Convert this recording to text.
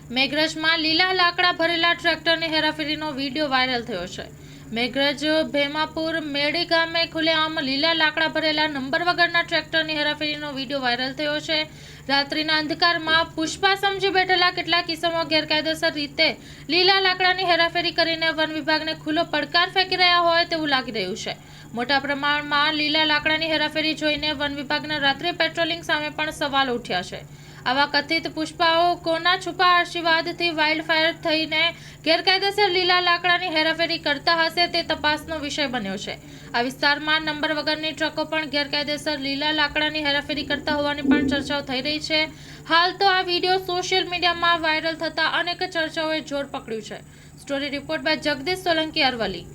મેઘરજમાં લીલા લાકડા ભરેલા ટ્રેક્ટરની હેરાફેરીનો વિડીયો વાયરલ થયો છે। મેઘરજ ભેમાપુર મેડી ગામે ખુલ્લેઆમ લીલા લાકડા ભરેલા નંબર વગરના ટ્રેક્ટરની હેરાફેરીનો વિડીયો વાયરલ થયો છે। રાત્રિના અંધકારમાં પુષ્પા સમજી બેઠેલા કેટલાક કિસ્સામાં ગેરકાયદેસર રીતે લીલા લાકડાની હેરાફેરી કરીને વન વિભાગને ખુલ્લો પડકાર ફેંકી રહ્યા હોય તેવું લાગી રહ્યું છે। મોટા પ્રમાણમાં લીલા લાકડાની હેરાફેરી જોઈને વન વિભાગના રાત્રિ પેટ્રોલિંગ સામે પણ સવાલ ઉઠ્યા છે। આવા કથિત પુષ્પાઓ કોના છુપા આશીર્વાદથી વાઇલ્ડ ફાયર થઈને ગેરકાયદેસર લીલા લાકડાની હેરાફેરી કરતા હશે તે તપાસનો વિષય બન્યો છે। આ વિસ્તારમાં નંબર વગરની ટ્રકો પણ ગેરકાયદેસર લીલા લાકડાની હેરાફેરી કરતા હોવાની પણ ચર્ચાઓ થઈ રહી છે। હાલ તો આ વિડીયો સોશિયલ મીડિયામાં વાયરલ થતા અનેક ચર્ચાઓએ જોર પકડ્યું છે। Story report by Jagdish Solanki Aravalli.